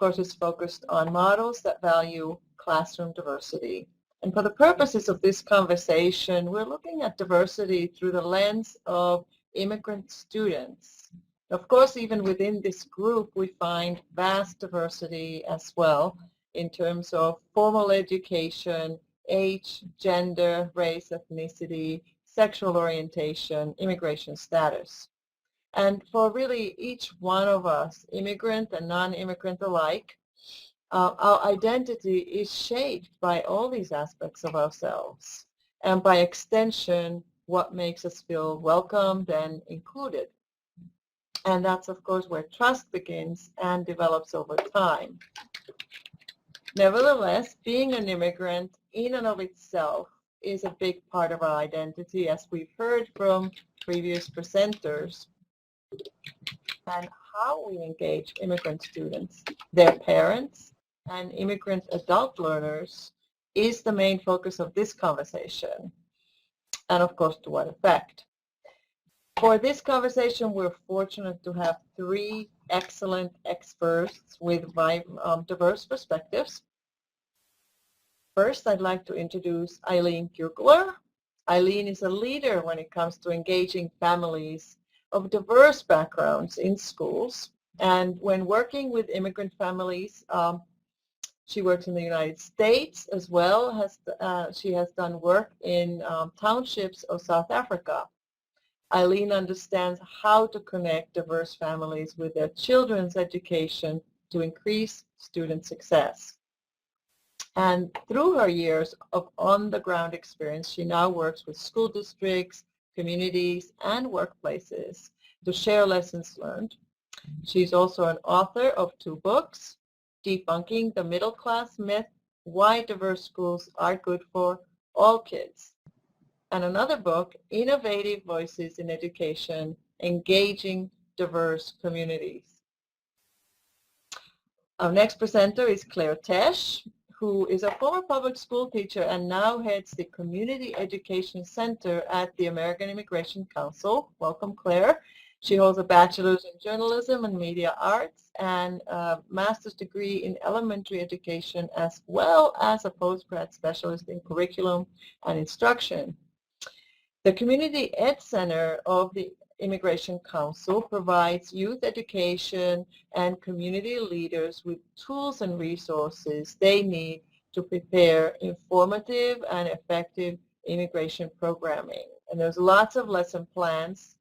course, is focused on models that value classroom diversity. And for the purposes of this conversation, we're looking at diversity through the lens of immigrant students. Of course, even within this group, we find vast diversity as well in terms of formal education, age, gender, race, ethnicity, sexual orientation, immigration status. And for really each one of us, immigrant and non-immigrant alike, our identity is shaped by all these aspects of ourselves, and by extension, what makes us feel welcomed and included. And that's, of course, where trust begins and develops over time. Nevertheless, being an immigrant in and of itself is a big part of our identity, as we've heard from previous presenters. And how we engage immigrant students, their parents, and immigrant adult learners is the main focus of this conversation. And of course, to what effect? For this conversation, we're fortunate to have three excellent experts with diverse perspectives. First, I'd like to introduce Eileen Kugler. Eileen is a leader when it comes to engaging families of diverse backgrounds in schools. And when working with immigrant families, she works in the United States as well. She has done work in townships of South Africa. Eileen understands how to connect diverse families with their children's education to increase student success. And through her years of on-the-ground experience, she now works with school districts, communities, and workplaces to share lessons learned. She's also an author of 2 books, Debunking the Middle Class Myth, Why Diverse Schools Are Good for All Kids, and another book, Innovative Voices in Education, Engaging Diverse Communities. Our next presenter is Claire Tesh, who is a former public school teacher and now heads the Community Education Center at the American Immigration Council. Welcome, Claire. She holds a bachelor's in journalism and media arts and a master's degree in elementary education, as well as a postgrad specialist in curriculum and instruction. The Community Ed Center of the Immigration Council provides youth education and community leaders with tools and resources they need to prepare informative and effective immigration programming. And there's lots of lesson plans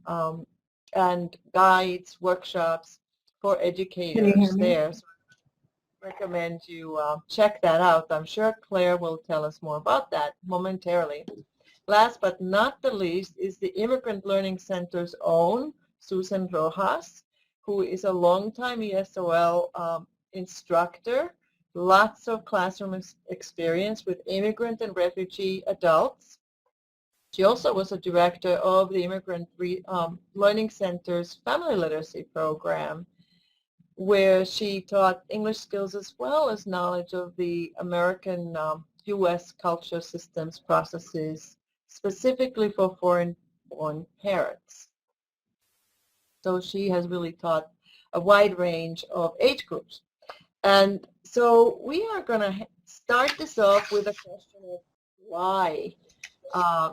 and guides, workshops for educators there. So I recommend you check that out. I'm sure Claire will tell us more about that momentarily. Last but not the least is the Immigrant Learning Center's own Susan Rojas, who is a longtime ESOL instructor, lots of classroom experience with immigrant and refugee adults. She also was a director of the Immigrant Learning Center's Family Literacy Program, where she taught English skills as well as knowledge of the American U.S. culture systems processes, specifically for foreign-born parents. So she has really taught a wide range of age groups. And so we are going to start this off with a question of why.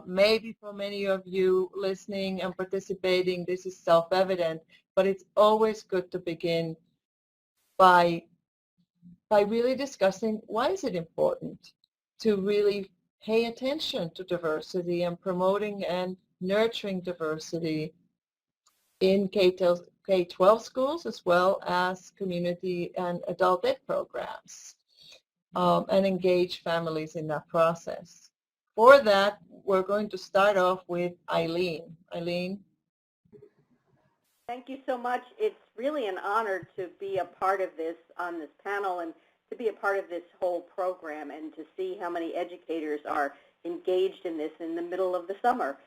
Maybe for many of you listening and participating, this is self-evident, but it's always good to begin by really discussing why is it important to really pay attention to diversity and promoting and nurturing diversity in K-12 schools as well as community and adult ed programs, and engage families in that process. For that, we're going to start off with Eileen. Eileen? Thank you so much. It's really an honor to be a part of this on this panel and to be a part of this whole program and to see how many educators are engaged in this in the middle of the summer.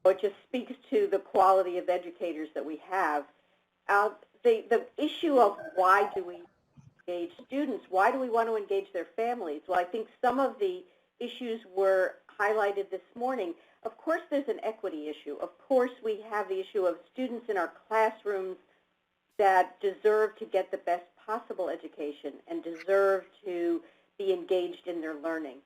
It just speaks to the quality of educators that we have. The issue of why do we engage students, why do we want to engage their families? Well, I think some of the issues were highlighted this morning. Of course, there's an equity issue. Of course, we have the issue of students in our classrooms that deserve to get the best possible education and deserve to be engaged in their learning.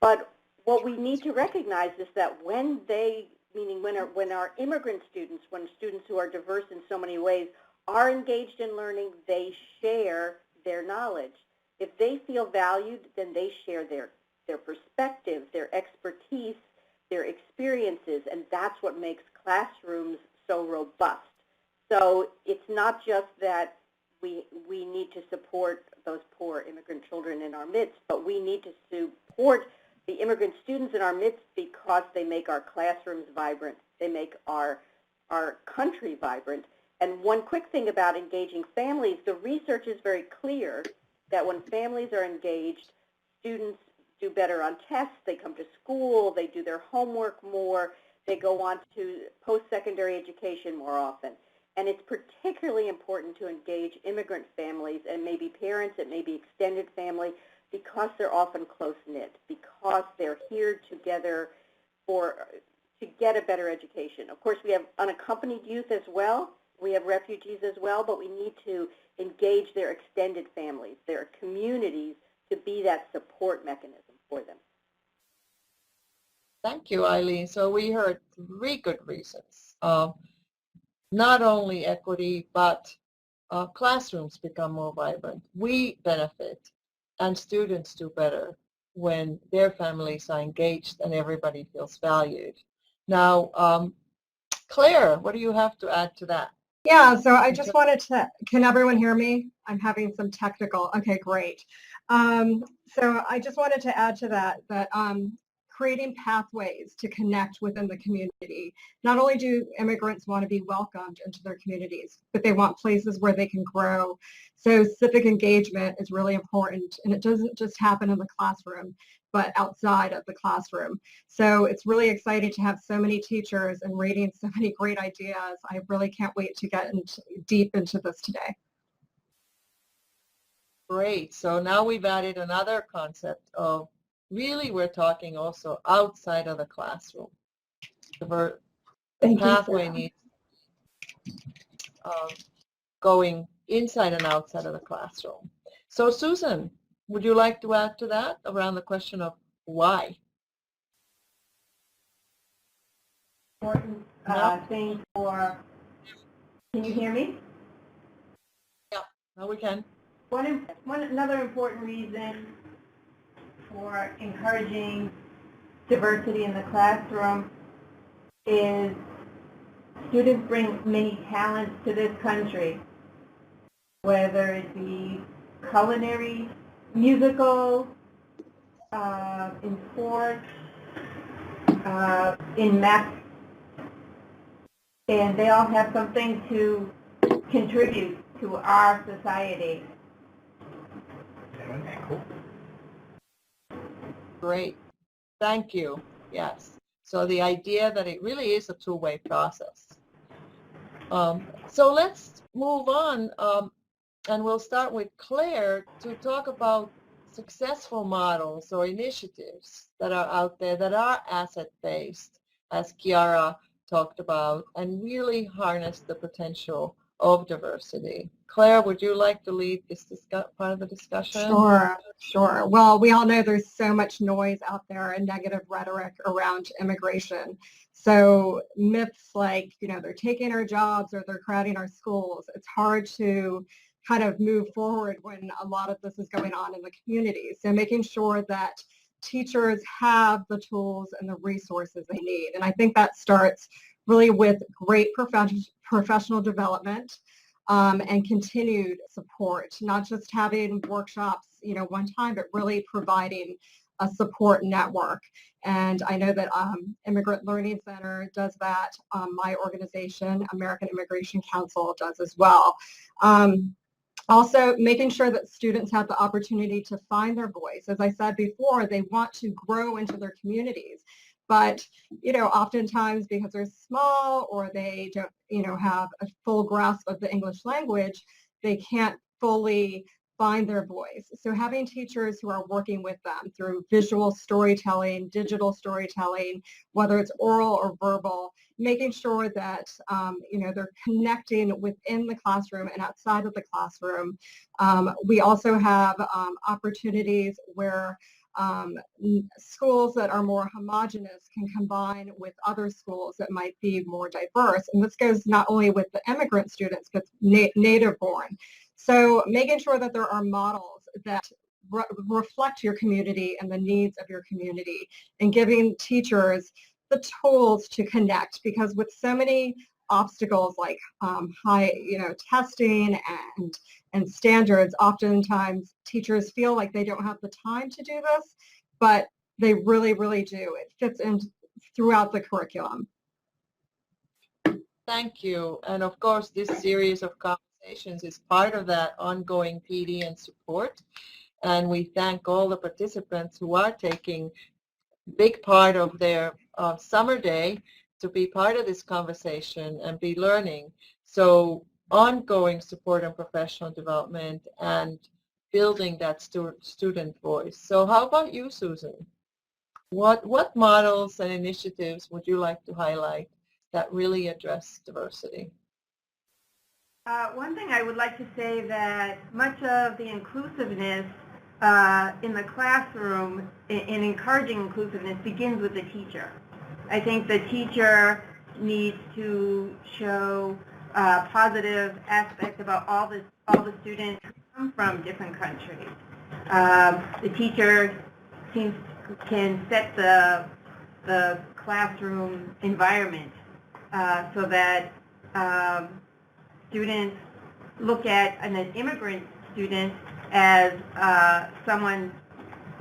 But what we need to recognize is that when they, meaning when our immigrant students, when students who are diverse in so many ways are engaged in learning, they share their knowledge. If they feel valued, then they share their perspective, their expertise, their experiences, and that's what makes classrooms so robust. So it's not just that we need to support those poor immigrant children in our midst, but we need to support the immigrant students in our midst because they make our classrooms vibrant. They make our country vibrant. And one quick thing about engaging families, the research is very clear that when families are engaged, students do better on tests, they come to school, they do their homework more, they go on to post-secondary education more often. And it's particularly important to engage immigrant families and maybe parents, it may be extended family, because they're often close-knit, because they're here together to get a better education. Of course, we have unaccompanied youth as well. We have refugees as well, but we need to engage their extended families, their communities, to be that support mechanism for them. Thank you, Eileen. So we heard 3 good reasons. Not only equity, but classrooms become more vibrant. We benefit, and students do better when their families are engaged and everybody feels valued. Now, Claire, what do you have to add to that? Yeah, so I just wanted to, can everyone hear me? I'm having some technical, okay, great. So I just wanted to add to that creating pathways to connect within the community. Not only do immigrants want to be welcomed into their communities, but they want places where they can grow. So civic engagement is really important, and it doesn't just happen in the classroom, but outside of the classroom. So it's really exciting to have so many teachers and reading so many great ideas. I really can't wait to get deep into this today. Great. So now we've added another concept of really we're talking also outside of the classroom. The pathway needs going inside and outside of the classroom. So Susan, would you like to add to that around the question of why? Important thing for, can you hear me? Yeah, now we can. Another important reason for encouraging diversity in the classroom is students bring many talents to this country, whether it be culinary, musical, in sports, in math, and they all have something to contribute to our society. Great. Thank you. Yes. So the idea that it really is a two-way process. So let's move on, and we'll start with Claire to talk about successful models or initiatives that are out there that are asset-based, as Chiara talked about, and really harness the potential of diversity. Claire, would you like to lead this part of the discussion? Sure. Well, we all know there's so much noise out there and negative rhetoric around immigration. So myths like, they're taking our jobs or they're crowding our schools, it's hard to kind of move forward when a lot of this is going on in the community. So making sure that teachers have the tools and the resources they need. And I think that starts really with great professional development and continued support, not just having workshops, one time, but really providing a support network. And I know that Immigrant Learning Center does that. My organization, American Immigration Council, does as well. Also, making sure that students have the opportunity to find their voice. As I said before, they want to grow into their communities. But, oftentimes because they're small or they don't, have a full grasp of the English language, they can't fully find their voice. So having teachers who are working with them through visual storytelling, digital storytelling, whether it's oral or verbal, making sure that they're connecting within the classroom and outside of the classroom. We also have opportunities where schools that are more homogenous can combine with other schools that might be more diverse. And this goes not only with the immigrant students, but native born. So making sure that there are models that reflect your community and the needs of your community, and giving teachers the tools to connect, because with so many obstacles like high testing and standards, oftentimes teachers feel like they don't have the time to do this, but they really, really do. It fits in throughout the curriculum. Thank you. And of course, this series of conversations is part of that ongoing PD and support. And we thank all the participants who are taking big part of their summer day to be part of this conversation and be learning. So ongoing support and professional development and building that student voice. So how about you, Susan? What models and initiatives would you like to highlight that really address diversity? One thing I would like to say that much of the inclusiveness in the classroom, in encouraging inclusiveness, begins with the teacher. I think the teacher needs to show positive aspects about all the students who come from different countries. The teacher can set the classroom environment so that students look at an immigrant student as someone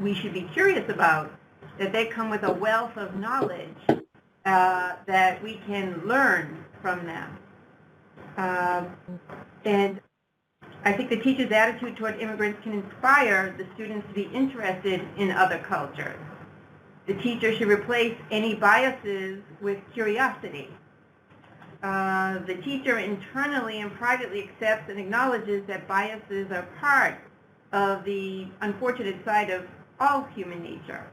we should be curious about, that they come with a wealth of knowledge that we can learn from them. And I think the teacher's attitude toward immigrants can inspire the students to be interested in other cultures. The teacher should replace any biases with curiosity. The teacher internally and privately accepts and acknowledges that biases are part of the unfortunate side of all human nature.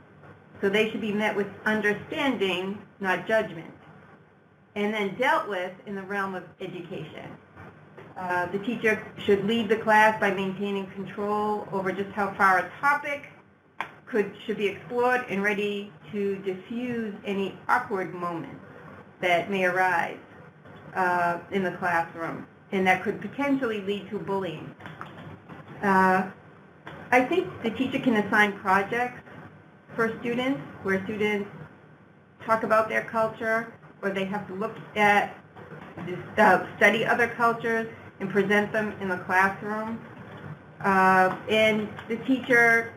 So they should be met with understanding, not judgment, and then dealt with in the realm of education. The teacher should lead the class by maintaining control over just how far a topic should be explored and ready to diffuse any awkward moments that may arise in the classroom, and that could potentially lead to bullying. I think the teacher can assign projects for students where students talk about their culture, or they have to look at, study other cultures and present them in the classroom. And the teacher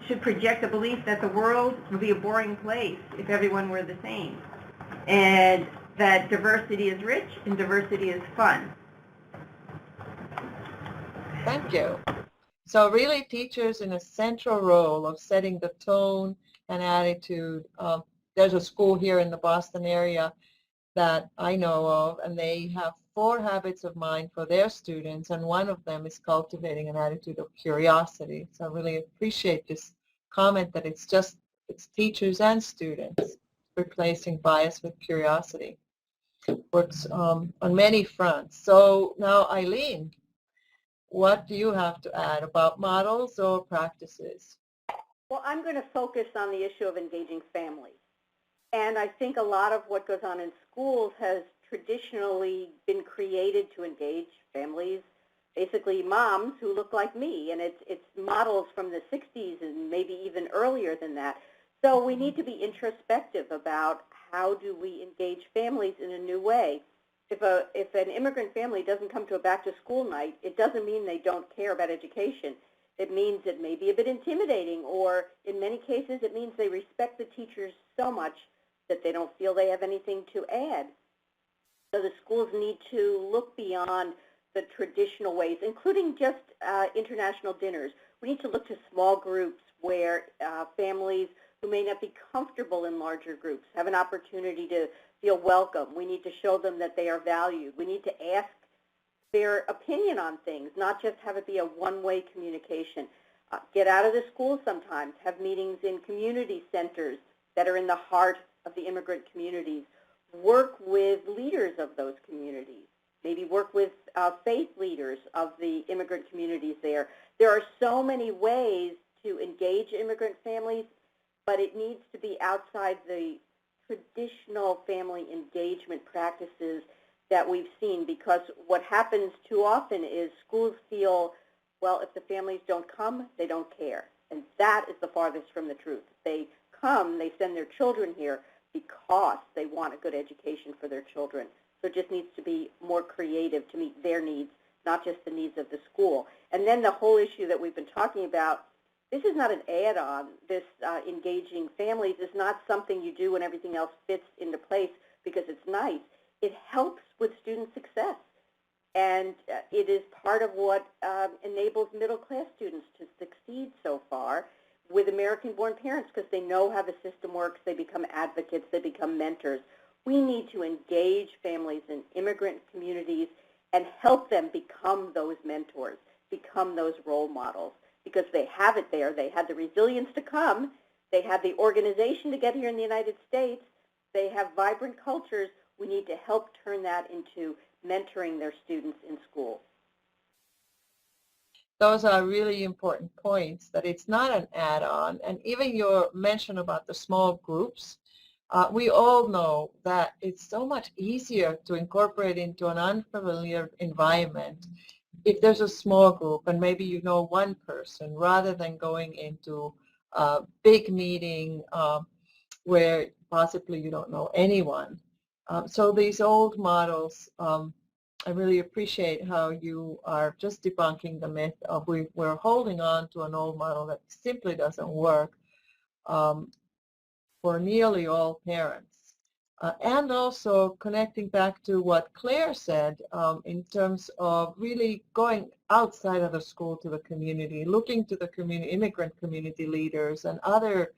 should project a belief that the world would be a boring place if everyone were the same, and that diversity is rich and diversity is fun. Thank you. So really teachers in a central role of setting the tone and attitude. There's a school here in the Boston area that I know of, and they have 4 habits of mind for their students, and one of them is cultivating an attitude of curiosity. So I really appreciate this comment that it's teachers and students replacing bias with curiosity. Works on many fronts. So now, Eileen, what do you have to add about models or practices? Well, I'm going to focus on the issue of engaging families. And I think a lot of what goes on in schools has traditionally been created to engage families, basically moms who look like me, and it's models from the 60s and maybe even earlier than that. So we need to be introspective about how do we engage families in a new way. If an immigrant family doesn't come to a back-to-school night, it doesn't mean they don't care about education. It means it may be a bit intimidating, or in many cases it means they respect the teachers so much that they don't feel they have anything to add. So the schools need to look beyond the traditional ways, including just international dinners. We need to look to small groups where families who may not be comfortable in larger groups have an opportunity to feel welcome. We need to show them that they are valued. We need to ask their opinion on things, not just have it be a one-way communication. Get out of the school sometimes, have meetings in community centers that are in the heart of the immigrant communities. Work with leaders of those communities. Maybe work with faith leaders of the immigrant communities there. There are so many ways to engage immigrant families, but it needs to be outside the traditional family engagement practices that we've seen, because what happens too often is schools feel, well, if the families don't come, they don't care. And that is the farthest from the truth. They come, they send their children here because they want a good education for their children. So it just needs to be more creative to meet their needs, not just the needs of the school. And then the whole issue that we've been talking about, this is not an add-on. This engaging families is not something you do when everything else fits into place because it's nice. It helps with student success, and it is part of what enables middle-class students to succeed so far with American-born parents, because they know how the system works. They become advocates. They become mentors. We need to engage families in immigrant communities and help them become those mentors, become those role models, because they have it there. They had the resilience to come. They had the organization to get here in the United States. They have vibrant cultures. We need to help turn that into mentoring their students in school. Those are really important points, that it's not an add-on. And even your mention about the small groups, we all know that it's so much easier to incorporate into an unfamiliar environment if there's a small group and maybe you know one person, rather than going into a big meeting where possibly you don't know anyone. So these old models, I really appreciate how you are just debunking the myth of we're holding on to an old model that simply doesn't work for nearly all parents. And also connecting back to what Claire said in terms of really going outside of the school to the community, looking to the immigrant community leaders and other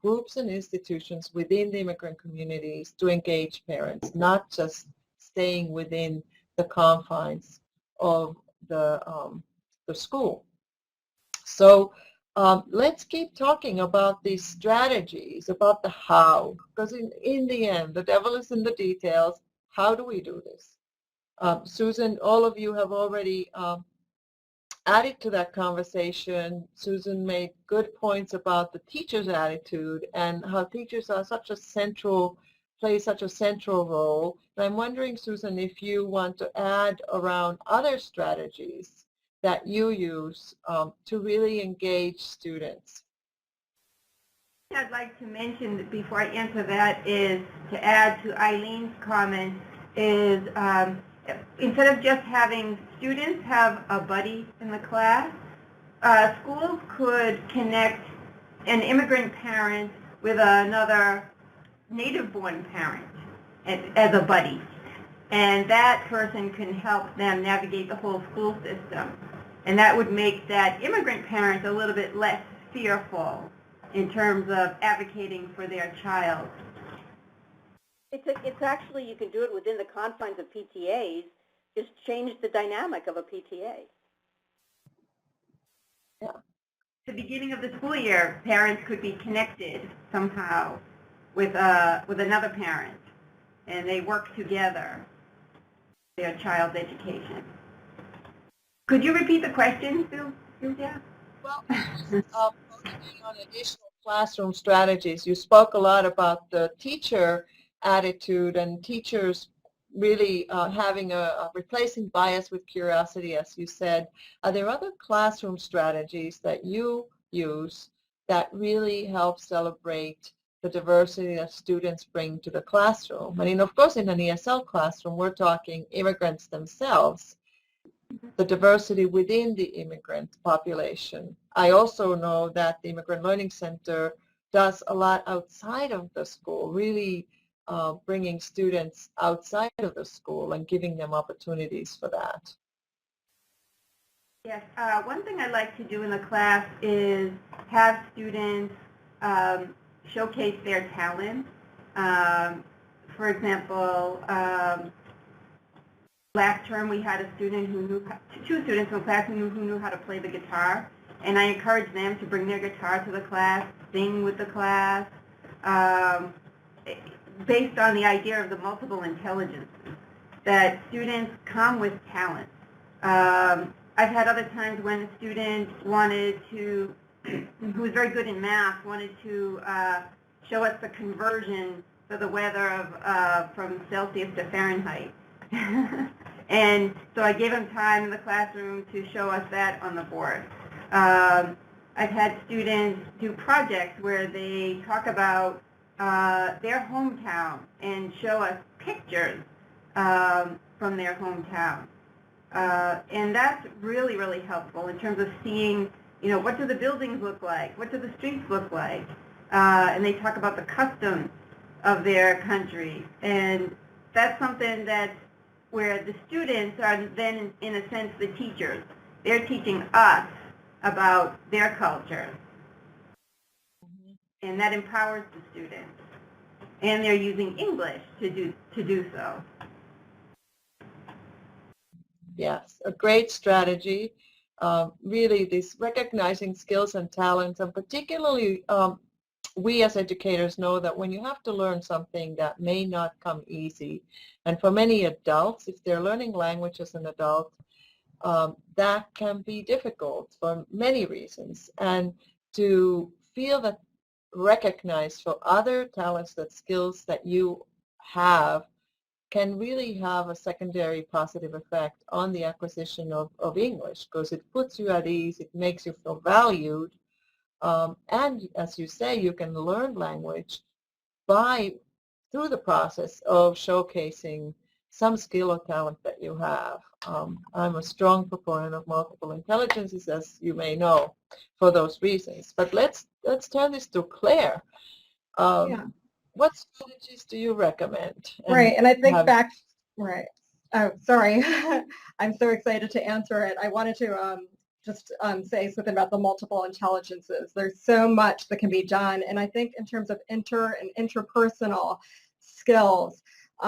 groups and institutions within the immigrant communities to engage parents, not just staying within the confines of the school. So let's keep talking about these strategies, about the how, because in the end, the devil is in the details. How do we do this? Susan, all of you have already added to that conversation. Susan made good points about the teacher's attitude and how teachers are play such a central role. And I'm wondering, Susan, if you want to add around other strategies that you use to really engage students. I'd like to mention before I answer that is to add to Eileen's comment is instead of just having students have a buddy in the class, schools could connect an immigrant parent with another native-born parent as a buddy. And that person can help them navigate the whole school system. And that would make that immigrant parent a little bit less fearful in terms of advocating for their child. It's actually, you can do it within the confines of PTAs, just change the dynamic of a PTA. Yeah. At the beginning of the school year, parents could be connected somehow with another parent, and they work together for their child's education. Could you repeat the question, Sylvia? Well, focusing on additional classroom strategies, you spoke a lot about the teacher attitude and teachers really having replacing bias with curiosity, as you said. Are there other classroom strategies that you use that really help celebrate the diversity that students bring to the classroom? I mean, of course, in an ESL classroom, we're talking immigrants themselves, the diversity within the immigrant population. I also know that the Immigrant Learning Center does a lot outside of the school, really bringing students outside of the school and giving them opportunities for that. Yes, one thing I like to do in the class is have students showcase their talent. For example, Last term, we had a student who knew, two students in the class who knew how to play the guitar, and I encouraged them to bring their guitar to the class, sing with the class, based on the idea of the multiple intelligences, that students come with talent. I've had other times when a student wanted to, who was very good in math, wanted to show us the conversion for the weather of from Celsius to Fahrenheit. And so I gave him time in the classroom to show us that on the board. I've had students do projects where they talk about their hometown and show us pictures from their hometown. And that's really, really helpful in terms of seeing, what do the buildings look like? What do the streets look like? And they talk about the customs of their country. And that's something that's where the students are then, in a sense, the teachers. They're teaching us about their culture. And that empowers the students. And they're using English to do so. Yes, a great strategy. Really, this recognizing skills and talents, and particularly we as educators know that when you have to learn something that may not come easy, and for many adults, if they're learning language as an adult, that can be difficult for many reasons. And to feel that recognized for other talents, that skills that you have, can really have a secondary positive effect on the acquisition of English, because it puts you at ease, it makes you feel valued, and as you say, you can learn language through the process of showcasing some skill or talent that you have. I'm a strong proponent of multiple intelligences, as you may know, for those reasons. But let's turn this to Claire. Yeah. What strategies do you recommend? Right, and I think right. Oh, sorry. I'm so excited to answer it. I wanted to just say something about the multiple intelligences. There's so much that can be done, and I think in terms of and interpersonal skills,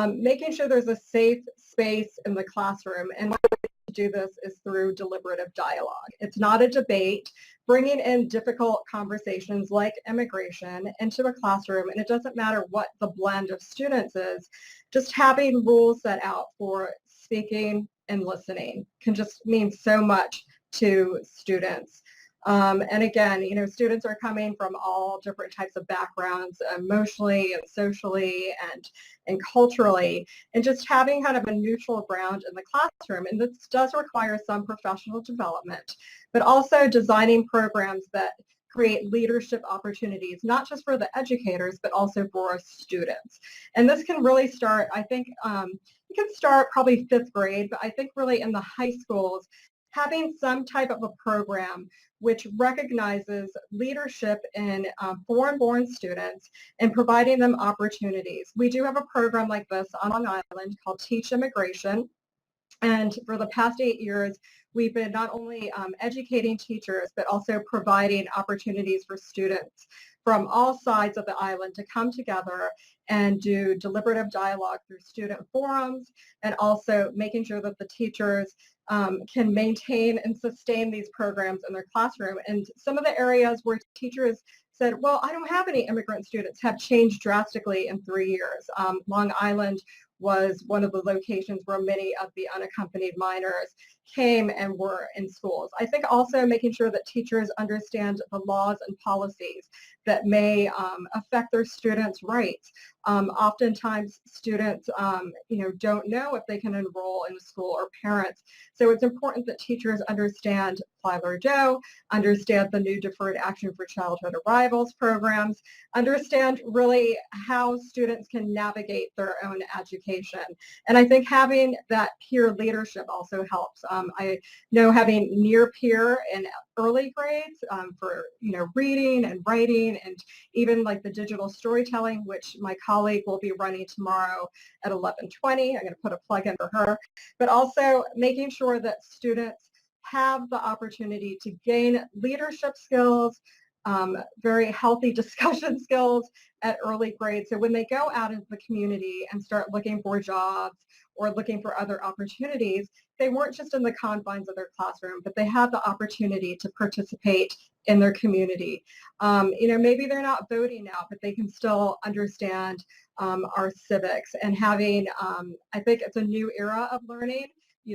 making sure there's a safe space in the classroom, and one way to do this is through deliberative dialogue. It's not a debate. Bringing in difficult conversations like immigration into a classroom, and it doesn't matter what the blend of students is, just having rules set out for speaking and listening can just mean so much to students. And again, students are coming from all different types of backgrounds, emotionally and socially and culturally, and just having kind of a neutral ground in the classroom. And this does require some professional development, but also designing programs that create leadership opportunities, not just for the educators, but also for students. And this can really start, I think, it can start probably 5th grade, but I think really in the high schools, having some type of a program which recognizes leadership in foreign-born students and providing them opportunities. We do have a program like this on Long Island called Teach Immigration. And for the past 8 years, we've been not only educating teachers, but also providing opportunities for students from all sides of the island to come together and do deliberative dialogue through student forums, and also making sure that the teachers can maintain and sustain these programs in their classroom. And some of the areas where teachers said, well, I don't have any immigrant students, have changed drastically in 3 years. Long Island was one of the locations where many of the unaccompanied minors came and were in schools. I think also making sure that teachers understand the laws and policies that may affect their students' rights. Oftentimes students don't know if they can enroll in a school, or parents. So it's important that teachers understand Filer Doe, understand the new Deferred Action for Childhood Arrivals programs, understand really how students can navigate their own education. And I think having that peer leadership also helps. I know having near peer in early grades for reading and writing, and even like the digital storytelling, which my colleague will be running tomorrow at 11:20. I'm going to put a plug in for her, but also making sure that students have the opportunity to gain leadership skills, very healthy discussion skills at early grades. So when they go out into the community and start looking for jobs or looking for other opportunities, they weren't just in the confines of their classroom, but they had the opportunity to participate in their community. Maybe they're not voting now, but they can still understand our civics and having, I think it's a new era of learning.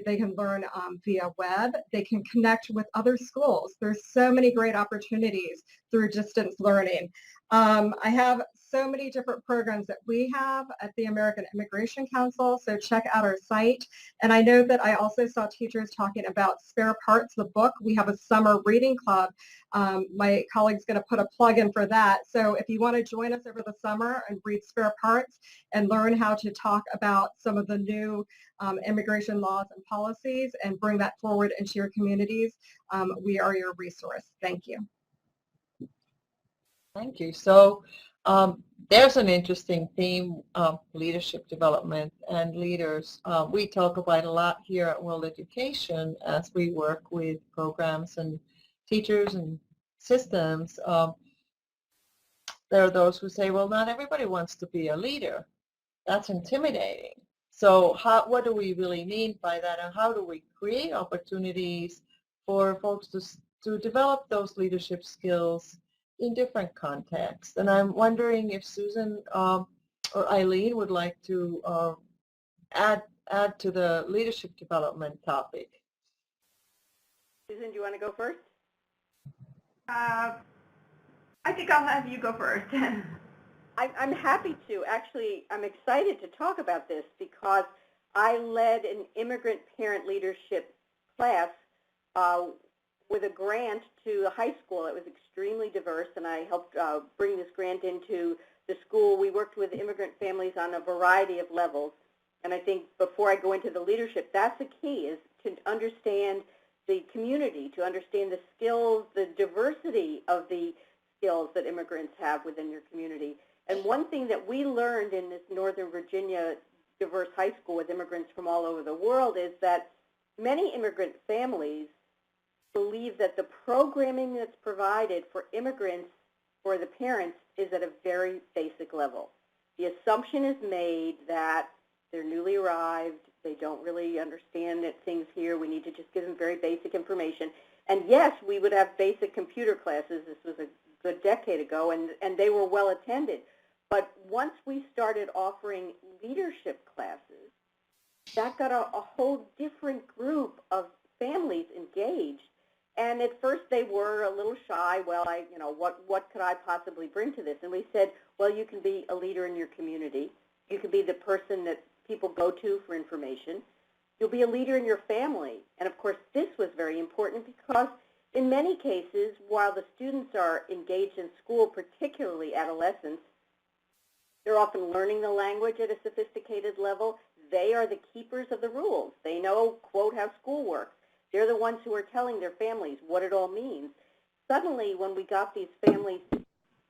They can learn via web. They can connect with other schools. There's so many great opportunities through distance learning. I have so many different programs that we have at the American Immigration Council, so check out our site. And I know that I also saw teachers talking about Spare Parts, the book. We have a summer reading club. My colleague's going to put a plug in for that. So if you want to join us over the summer and read Spare Parts and learn how to talk about some of the new immigration laws and policies and bring that forward into your communities, we are your resource. Thank you. Thank you. So there's an interesting theme of leadership development and leaders. We talk about a lot here at World Education as we work with programs and teachers and systems. There are those who say, well, not everybody wants to be a leader. That's intimidating. So what do we really mean by that, and how do we create opportunities for folks to develop those leadership skills in different contexts? And I'm wondering if Susan or Eileen would like to add to the leadership development topic. Susan, do you want to go first? I think I'll have you go first. I'm happy to. Actually, I'm excited to talk about this because I led an immigrant parent leadership class with a grant to the high school. It was extremely diverse, and I helped bring this grant into the school. We worked with immigrant families on a variety of levels, and I think before I go into the leadership, that's the key, is to understand the community, to understand the skills, the diversity of the skills that immigrants have within your community. And one thing that we learned in this Northern Virginia diverse high school with immigrants from all over the world is that many immigrant families believe that the programming that's provided for immigrants, for the parents, is at a very basic level. The assumption is made that they're newly arrived, they don't really understand that things here, we need to just give them very basic information. And yes, we would have basic computer classes. This was a good decade ago, and they were well attended. But once we started offering leadership classes, that got a whole different group of families engaged. And at first they were a little shy. Well, what could I possibly bring to this? And we said, well, you can be a leader in your community. You can be the person that people go to for information. You'll be a leader in your family. And of course, this was very important because in many cases, while the students are engaged in school, particularly adolescents, they're often learning the language at a sophisticated level. They are the keepers of the rules. They know, quote, how school works. They're the ones who are telling their families what it all means. Suddenly, when we got these families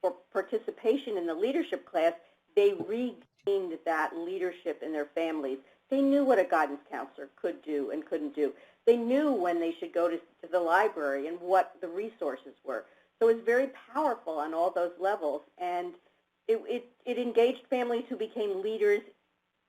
for participation in the leadership class, they regained that leadership in their families. They knew what a guidance counselor could do and couldn't do. They knew when they should go to the library and what the resources were. So it's very powerful on all those levels. And it engaged families who became leaders.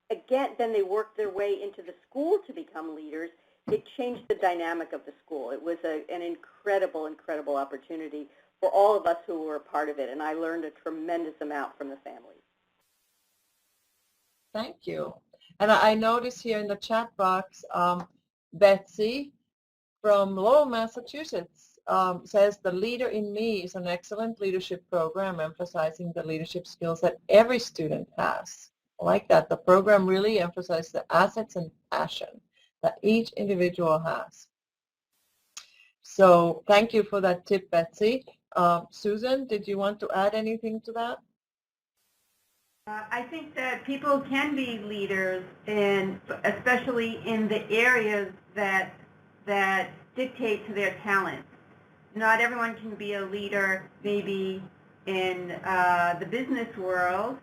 Again, then they worked their way into the school to become leaders. It changed the dynamic of the school. It was an incredible, incredible opportunity for all of us who were a part of it, and I learned a tremendous amount from the families. Thank you. And I notice here in the chat box, Betsy from Lowell, Massachusetts, says the Leader in Me is an excellent leadership program emphasizing the leadership skills that every student has. I like that. The program really emphasizes the assets and passion that each individual has. So thank you for that tip, Betsy. Susan, did you want to add anything to that? I think that people can be leaders, especially in the areas that dictate to their talents. Not everyone can be a leader maybe in the business world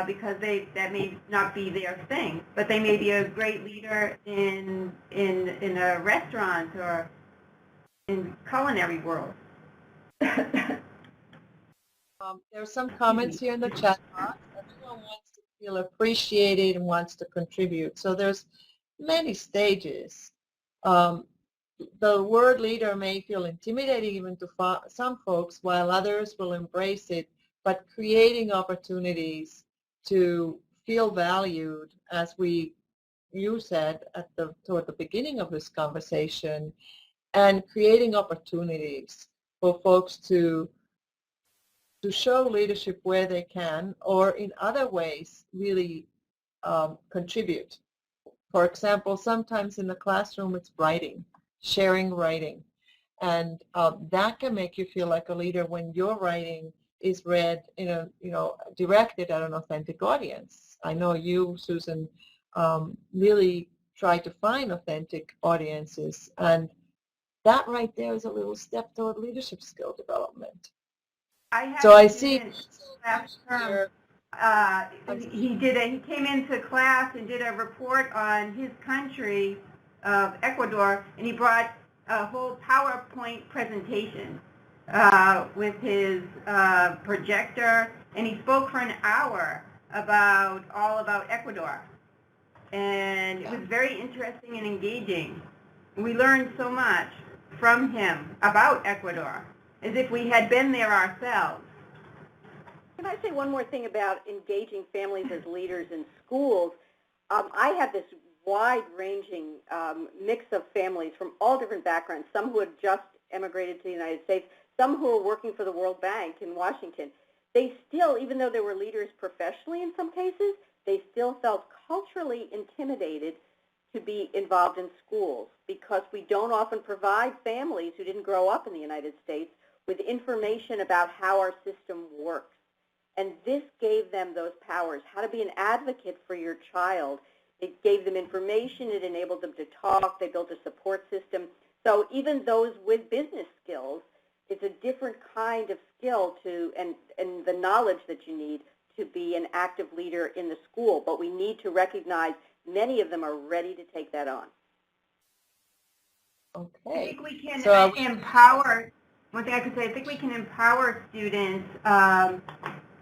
because that may not be their thing, but they may be a great leader in a restaurant or in culinary world. There are some comments here in the chat box. Everyone wants to feel appreciated and wants to contribute. So there's many stages. The word leader may feel intimidating even to some folks, while others will embrace it, but creating opportunities to feel valued, as you said toward the beginning of this conversation, and creating opportunities for folks to show leadership where they can, or in other ways really contribute. For example, sometimes in the classroom it's writing, sharing writing. And that can make you feel like a leader when your writing is read in a, directed at an authentic audience. I know you, Susan, really try to find authentic audiences, and that right there is a little step toward leadership skill development. I see last term, he came into class and did a report on his country of Ecuador, and he brought a whole PowerPoint presentation with his projector, and he spoke for an hour all about Ecuador. And it was very interesting and engaging. We learned so much from him about Ecuador, as if we had been there ourselves. Can I say one more thing about engaging families as leaders in schools? I have this wide-ranging mix of families from all different backgrounds, some who had just emigrated to the United States, some who are working for the World Bank in Washington. They still, even though they were leaders professionally in some cases, they still felt culturally intimidated to be involved in schools because we don't often provide families who didn't grow up in the United States with information about how our system works. And this gave them those powers, how to be an advocate for your child. It gave them information. It enabled them to talk. They built a support system. So even those with business skills, it's a different kind of skill and the knowledge that you need to be an active leader in the school. But we need to recognize many of them are ready to take that on. Okay. I think we can empower, one thing I could say, I think we can empower students.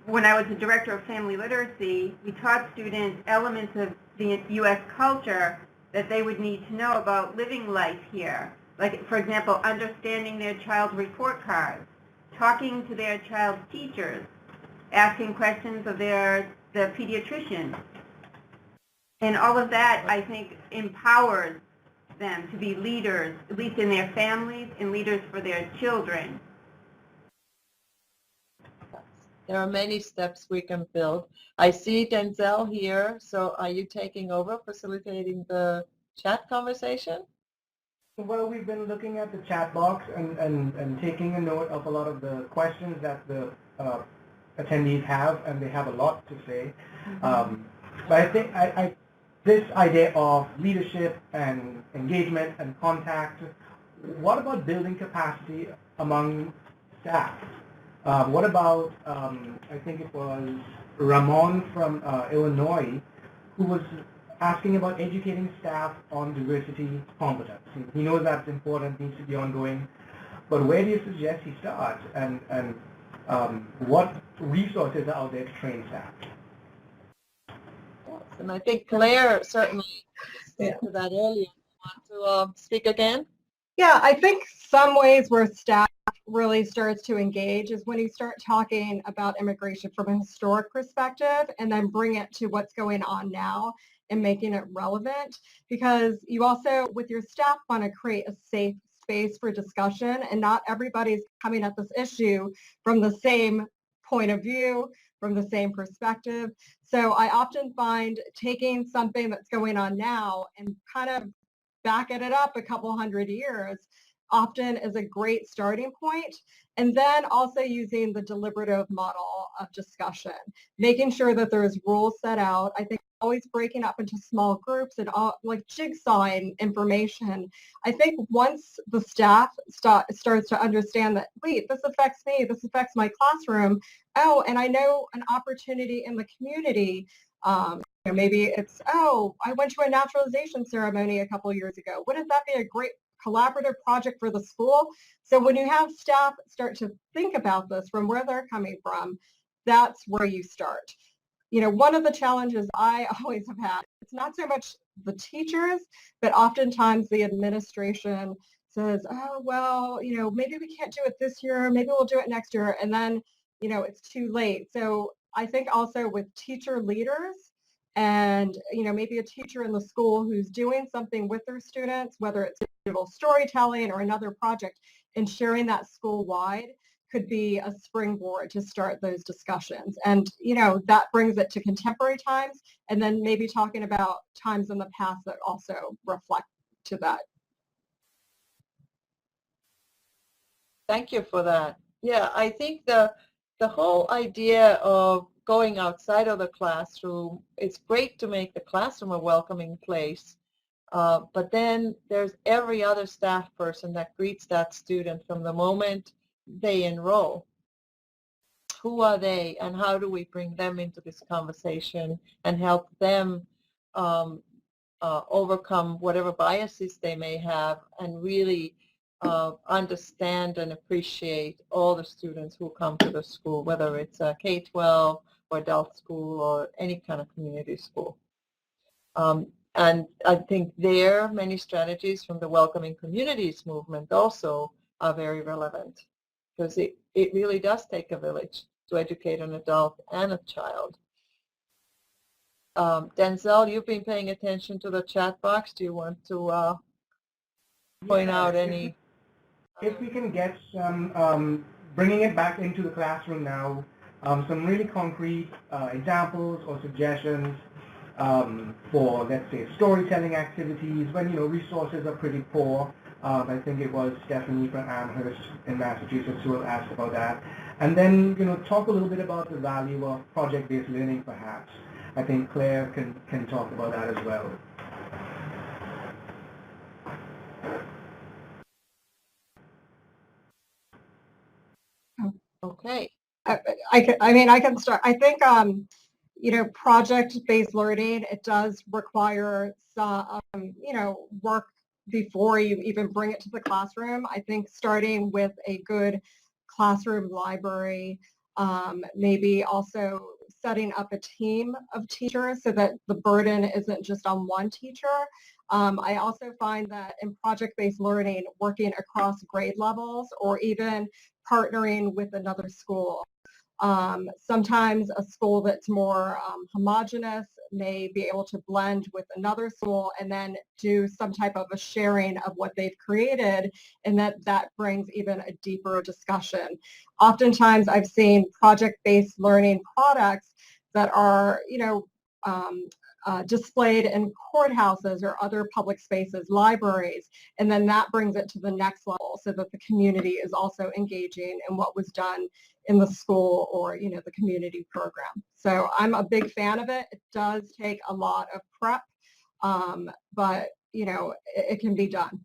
When I was the director of family literacy, we taught students elements of the U.S. culture that they would need to know about living life here. Like, for example, understanding their child's report cards, talking to their child's teachers, asking questions of the pediatrician. And all of that, I think, empowers them to be leaders, at least in their families, and leaders for their children. There are many steps we can build. I see Denzel here, so are you taking over, facilitating the chat conversation? Well, we've been looking at the chat box and taking a note of a lot of the questions that the attendees have, and they have a lot to say. But I think this idea of leadership and engagement and contact, what about building capacity among staff? What about, I think it was Ramon from Illinois, who was asking about educating staff on diversity competence. He knows that's important, needs to be ongoing, but where do you suggest he starts, and what resources are out there to train staff? Yes, and I think Claire certainly spoke to that earlier. You want to speak again? Yeah, I think some ways where staff really starts to engage is when you start talking about immigration from a historic perspective and then bring it to what's going on now and making it relevant, because you also, with your staff, want to create a safe space for discussion, and not everybody's coming at this issue from the same point of view, from the same perspective. So I often find taking something that's going on now and kind of backing it up a couple hundred years often is a great starting point. And then also using the deliberative model of discussion, making sure that there's rules set out. I think always breaking up into small groups and all, like jigsawing information. I think once the staff starts to understand that, wait, this affects me, this affects my classroom. Oh, and I know an opportunity in the community. Maybe it's, oh, I went to a naturalization ceremony a couple years ago. Wouldn't that be a great collaborative project for the school. So when you have staff start to think about this from where they're coming from, that's where you start. One of the challenges I always have had, it's not so much the teachers, but oftentimes the administration says, oh, well, maybe we can't do it this year, maybe we'll do it next year, and then, it's too late. So I think also with teacher leaders and, maybe a teacher in the school who's doing something with their students, whether it's digital storytelling or another project, and sharing that school-wide could be a springboard to start those discussions. And, that brings it to contemporary times, and then maybe talking about times in the past that also reflect to that. Thank you for that. Yeah, I think the whole idea of going outside of the classroom, it's great to make the classroom a welcoming place, but then there's every other staff person that greets that student from the moment they enroll. Who are they, and how do we bring them into this conversation and help them overcome whatever biases they may have, and really understand and appreciate all the students who come to the school, whether it's a K-12 or adult school or any kind of community school. And I think there many strategies from the Welcoming Communities movement also are very relevant, because it really does take a village to educate an adult and a child. Denzel, you've been paying attention to the chat box. Do you want to point out any? If we can get some, bringing it back into the classroom now, some really concrete examples or suggestions for, let's say, storytelling activities when, resources are pretty poor. I think it was Stephanie from Amherst in Massachusetts who asked about that. And then, talk a little bit about the value of project-based learning, perhaps. I think Claire can talk about that as well. Okay. I can start. I think, project-based learning, it does require some, work before you even bring it to the classroom. I think starting with a good classroom library, maybe also setting up a team of teachers so that the burden isn't just on one teacher. I also find that in project-based learning, working across grade levels or even partnering with another school. Sometimes a school that's more homogenous may be able to blend with another school and then do some type of a sharing of what they've created, and that brings even a deeper discussion. Oftentimes I've seen project-based learning products that are, displayed in courthouses or other public spaces, libraries, and then that brings it to the next level so that the community is also engaging in what was done in the school or, the community program. So I'm a big fan of it. It does take a lot of prep, but, it can be done.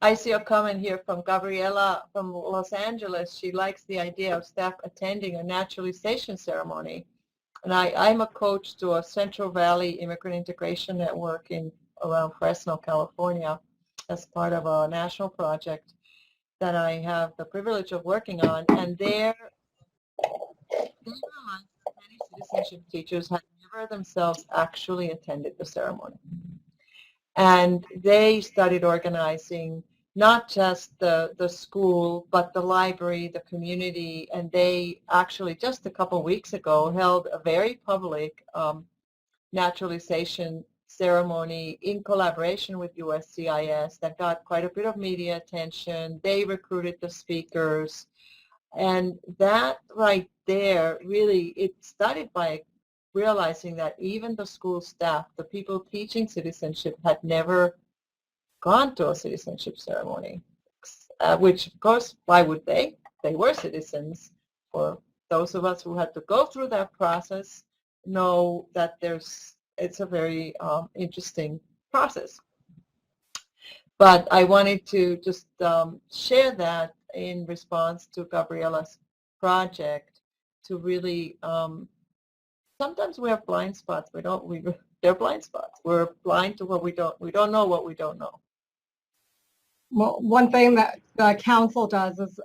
I see a comment here from Gabriela from Los Angeles. She likes the idea of staff attending a naturalization ceremony. And I'm a coach to a Central Valley Immigrant Integration Network around Fresno, California, as part of a national project that I have the privilege of working on. And they realized that many citizenship teachers had never themselves actually attended the ceremony. And they started organizing not just the school, but the library, the community, and they actually just a couple of weeks ago held a very public naturalization ceremony in collaboration with USCIS that got quite a bit of media attention. They recruited the speakers, and that right there really, it started by realizing that even the school staff, the people teaching citizenship, had never gone to a citizenship ceremony, which of course, why would they? They were citizens. For those of us who had to go through that process know that it's a very interesting process. But I wanted to just share that in response to Gabriela's project to really, sometimes we have blind spots. We they're blind spots. We're blind to what we don't know what we don't know. Well, one thing that the council does is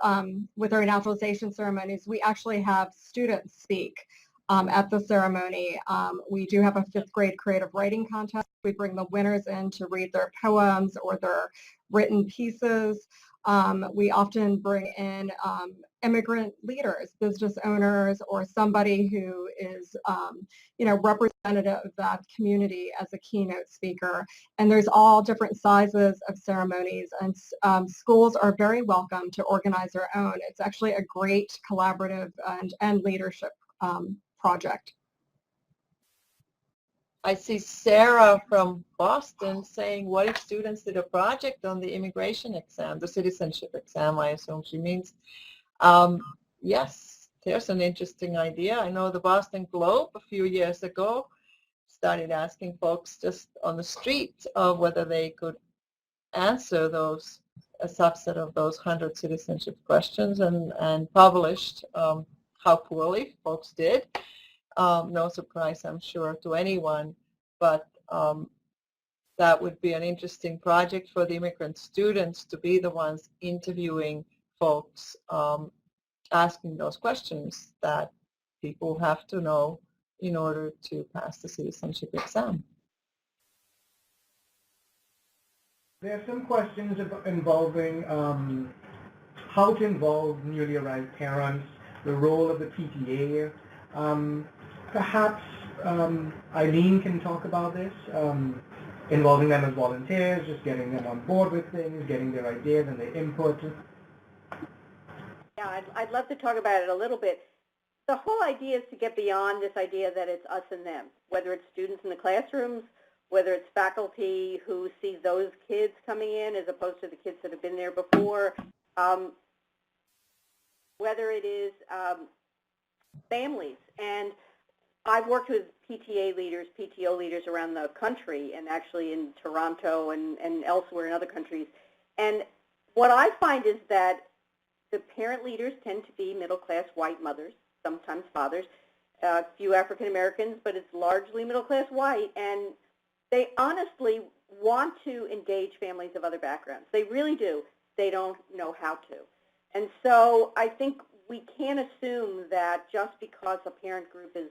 with our naturalization ceremonies, we actually have students speak at the ceremony. We do have a 5th grade creative writing contest. We bring the winners in to read their poems or their written pieces. We often bring in immigrant leaders, business owners, or somebody who is, representative of that community as a keynote speaker. And there's all different sizes of ceremonies, and schools are very welcome to organize their own. It's actually a great collaborative and leadership project. I see Sarah from Boston saying, what if students did a project on the immigration exam, the citizenship exam, I assume she means. Yes, there's an interesting idea. I know the Boston Globe a few years ago started asking folks just on the street of whether they could answer a subset of those 100 citizenship questions, and published how poorly folks did. No surprise, I'm sure, to anyone, but that would be an interesting project for the immigrant students to be the ones interviewing folks, asking those questions that people have to know in order to pass the citizenship exam. There are some questions involving how to involve newly arrived parents, the role of the PTA. Perhaps Eileen can talk about this, involving them as volunteers, just getting them on board with things, getting their ideas and their input. Yeah, I'd love to talk about it a little bit. The whole idea is to get beyond this idea that it's us and them, whether it's students in the classrooms, whether it's faculty who see those kids coming in as opposed to the kids that have been there before, whether it is families. And I've worked with PTA leaders, PTO leaders around the country, and actually in Toronto and elsewhere in other countries. And what I find is that the parent leaders tend to be middle-class white mothers, sometimes fathers, a few African Americans, but it's largely middle-class white, and they honestly want to engage families of other backgrounds. They really do. They don't know how to. And so I think we can't assume that just because a parent group is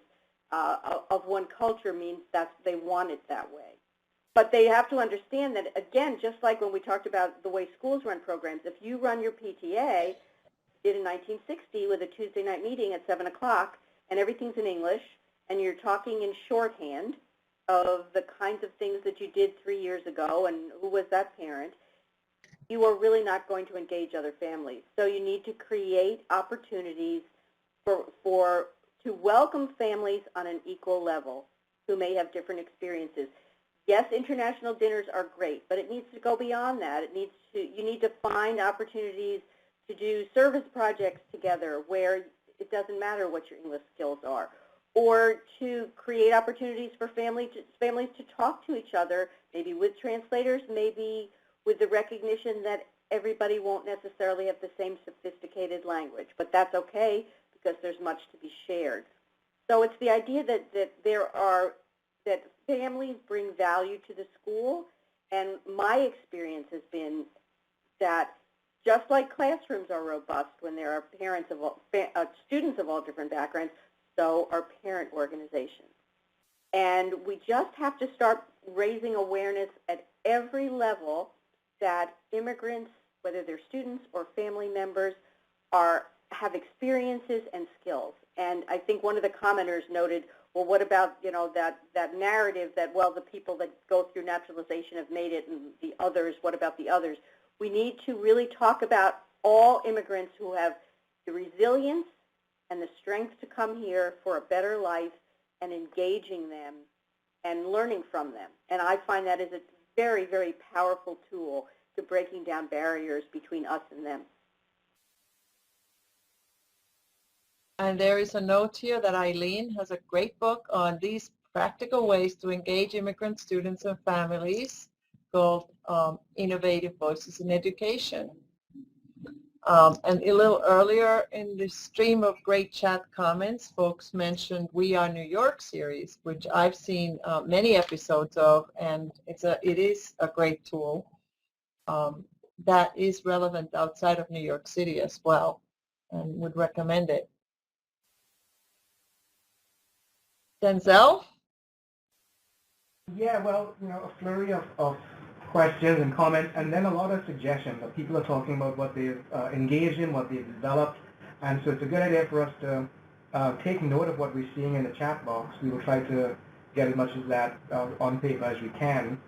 of one culture means that they want it that way. But they have to understand that, again, just like when we talked about the way schools run programs, if you run your PTA, did in 1960 with a Tuesday night meeting at 7 o'clock, and everything's in English, and you're talking in shorthand of the kinds of things that you did 3 years ago and who was that parent, you are really not going to engage other families. So you need to create opportunities to welcome families on an equal level who may have different experiences. Yes, international dinners are great, but it needs to go beyond that. You need to find opportunities to do service projects together where it doesn't matter what your English skills are, or to create opportunities for families to talk to each other, maybe with translators, maybe with the recognition that everybody won't necessarily have the same sophisticated language, but that's okay because there's much to be shared. So it's the idea that families bring value to the school, and my experience has been that just like classrooms are robust when there are parents of students of all different backgrounds, so are parent organizations. And we just have to start raising awareness at every level that immigrants, whether they're students or family members, have experiences and skills. And I think one of the commenters noted, well, what about, that narrative that, well, the people that go through naturalization have made it, and the others, what about the others? We need to really talk about all immigrants who have the resilience and the strength to come here for a better life, and engaging them and learning from them. And I find that is a very, very powerful tool to breaking down barriers between us and them. And there is a note here that Eileen has a great book on these practical ways to engage immigrant students and families called Innovative Voices in Education. And a little earlier in the stream of great chat comments, folks mentioned We Are New York series, which I've seen many episodes of, and it is a great tool that is relevant outside of New York City as well, and would recommend it. Denzel? Yeah, well, a flurry of questions and comments, and then a lot of suggestions. People are talking about what they've engaged in, what they've developed, and so it's a good idea for us to take note of what we're seeing in the chat box. We will try to get as much of that on paper as we can.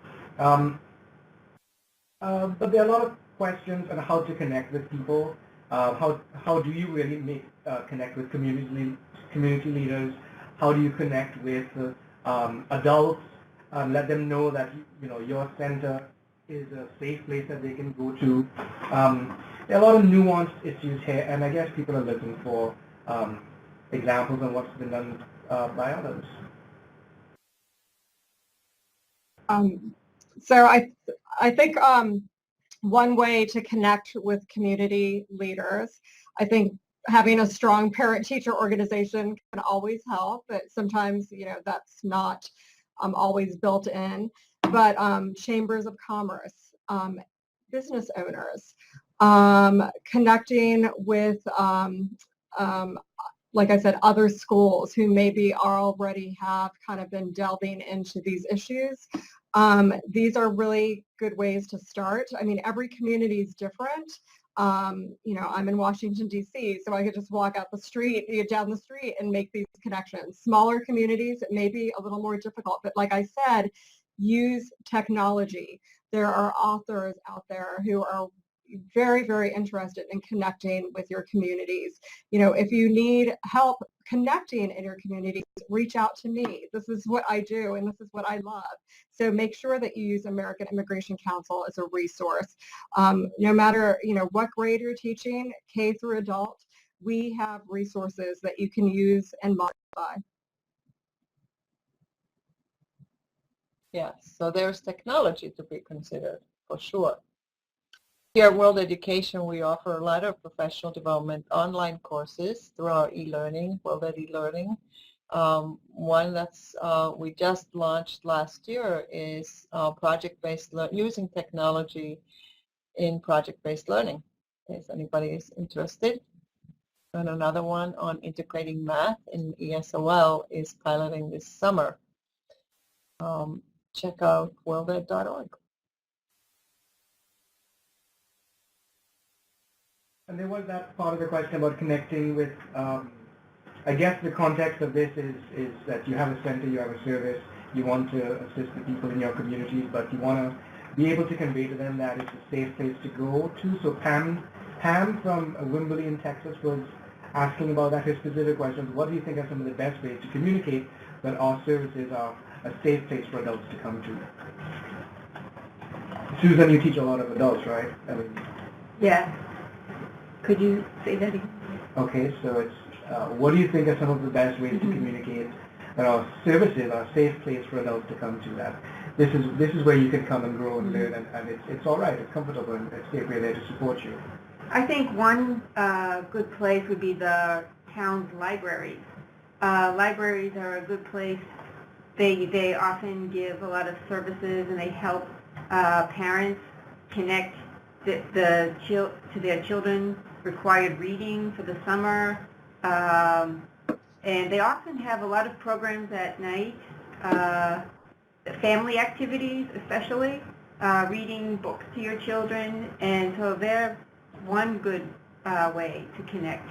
But there are a lot of questions on how to connect with people. How do you really connect with community leaders? How do you connect with adults? Let them know that your center is a safe place that they can go to. There are a lot of nuanced issues here, and I guess people are looking for examples of what's been done by others. So I think one way to connect with community leaders, I think having a strong parent-teacher organization can always help, but sometimes that's not always built in. But chambers of commerce, business owners, connecting with like I said, other schools who maybe already have kind of been delving into these issues. These are really good ways to start. I mean, every community is different. I'm in Washington, D.C., so I could just walk out the street, down the street and make these connections. Smaller communities, it may be a little more difficult, but like I said, use technology. There are authors out there who are very, very interested in connecting with your communities. If you need help connecting in your communities, reach out to me. This is what I do and this is what I love. So make sure that you use American Immigration Council as a resource. No matter, what grade you're teaching, K through adult, we have resources that you can use and modify. Yes, so there's technology to be considered, for sure. Here at World Education, we offer a lot of professional development online courses through our e-learning, World Ed e-learning. One that's we just launched last year is project-based using technology in project-based learning, in case anybody is interested. And another one on integrating math in ESOL is piloting this summer. Check out worlded.org. And there was that part of the question about connecting with, I guess the context of this is that you have a center, you have a service, you want to assist the people in your communities, but you want to be able to convey to them that it's a safe place to go to. So Pam from Wimbledon, Texas was asking about that, her specific questions. What do you think are some of the best ways to communicate that our services are a safe place for adults to come to? Susan, you teach a lot of adults, right? Yeah. Could you say that again? Okay, so it's what do you think are some of the best ways to communicate that our services are a safe place for adults to come to? That this is where you can come and grow and learn, and it's all right, it's comfortable, and it's safe. We're there to support you. I think one good place would be the town's libraries. Libraries are a good place. They often give a lot of services, and they help parents connect to their children required reading for the summer, and they often have a lot of programs at night, family activities especially, reading books to your children, and so they're one good way to connect.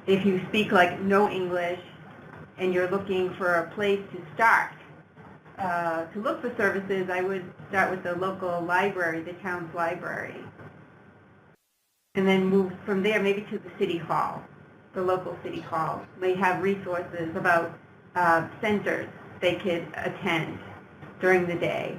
If you speak no English and you're looking for a place to start, to look for services, I would start with the local library, the town's library. And then move from there maybe to the city hall. The local city hall may have resources about centers they could attend during the day.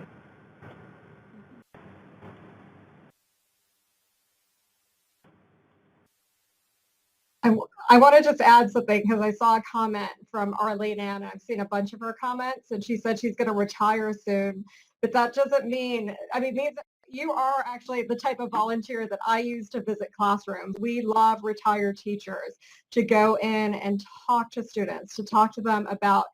I want to just add something because I saw a comment from Arlene Ann, and I've seen a bunch of her comments, and she said she's going to retire soon. But that doesn't mean, means You are actually the type of volunteer that I use to visit classrooms. We love retired teachers to go in and talk to students, to talk to them about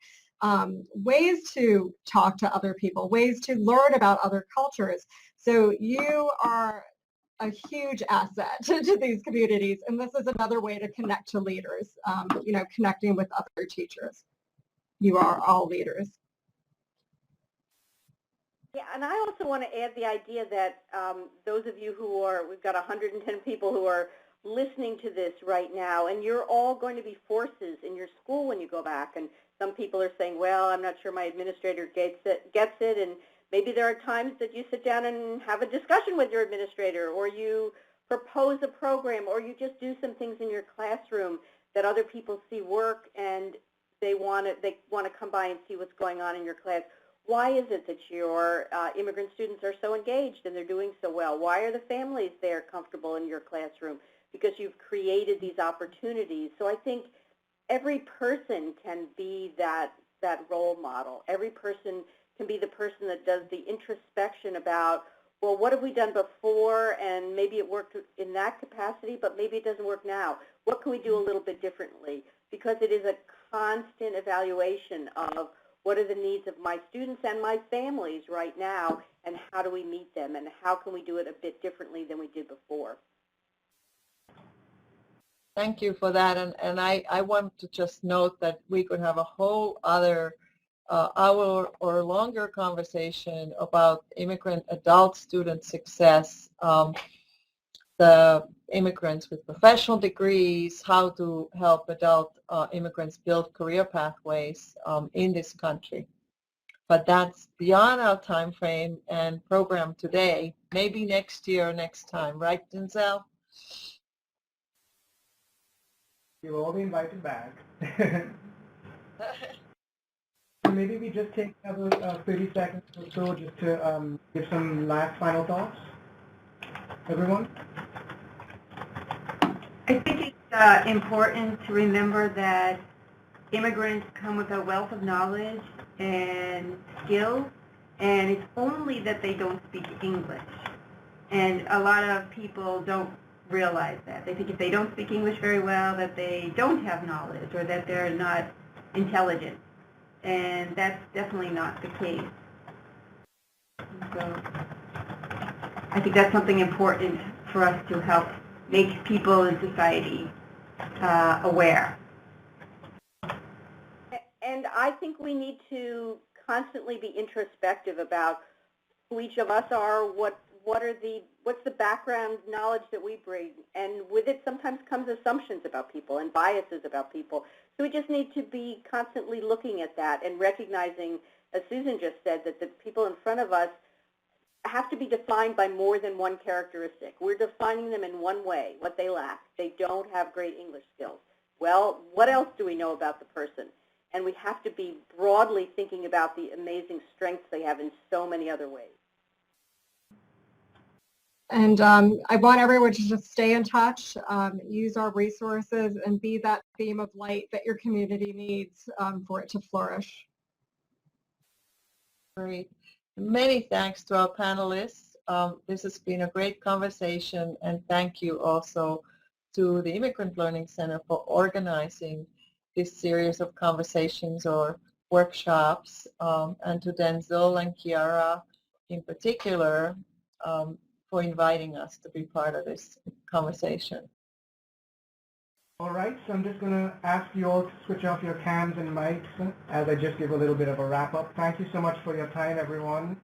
ways to talk to other people, ways to learn about other cultures. So you are a huge asset to these communities, and this is another way to connect to leaders, connecting with other teachers. You are all leaders. Yeah, and I also want to add the idea that those of you who are, we've got 110 people who are listening to this right now, and you're all going to be forces in your school when you go back. And some people are saying, well, I'm not sure my administrator gets it, and maybe there are times that you sit down and have a discussion with your administrator, or you propose a program, or you just do some things in your classroom that other people see work and they want to come by and see what's going on in your class. Why is it that your immigrant students are so engaged and they're doing so well? Why are the families there comfortable in your classroom? Because you've created these opportunities. So I think every person can be that role model. Every person can be the person that does the introspection about, well, what have we done before, and maybe it worked in that capacity, but maybe it doesn't work now. What can we do a little bit differently? Because it is a constant evaluation of what are the needs of my students and my families right now, and how do we meet them, and how can we do it a bit differently than we did before? Thank you for that. And I want to just note that we could have a whole other hour or longer conversation about immigrant adult student success, the immigrants with professional degrees, how to help adult immigrants build career pathways in this country. But that's beyond our time frame and program today. Maybe next year or next time, right, Denzel? You will all be invited back. Maybe we just take another 30 seconds or so just to give some last final thoughts. Everyone? I think it's important to remember that immigrants come with a wealth of knowledge and skills, and it's only that they don't speak English. And a lot of people don't realize that. They think if they don't speak English very well, that they don't have knowledge or that they're not intelligent. And that's definitely not the case. So I think that's something important for us to help make people in society aware. And I think we need to constantly be introspective about who each of us are, what's the background knowledge that we bring, and with it sometimes comes assumptions about people and biases about people. So we just need to be constantly looking at that and recognizing, as Susan just said, that the people in front of us have to be defined by more than one characteristic. We're defining them in one way, what they lack. They don't have great English skills. Well, what else do we know about the person? And we have to be broadly thinking about the amazing strengths they have in so many other ways. And I want everyone to just stay in touch, use our resources, and be that beam of light that your community needs for it to flourish. Great. Many thanks to our panelists. This has been a great conversation, and thank you also to the Immigrant Learning Center for organizing this series of conversations or workshops, and to Denzel and Kiara in particular for inviting us to be part of this conversation. All right, so I'm just going to ask you all to switch off your cams and mics as I just give a little bit of a wrap-up. Thank you so much for your time, everyone.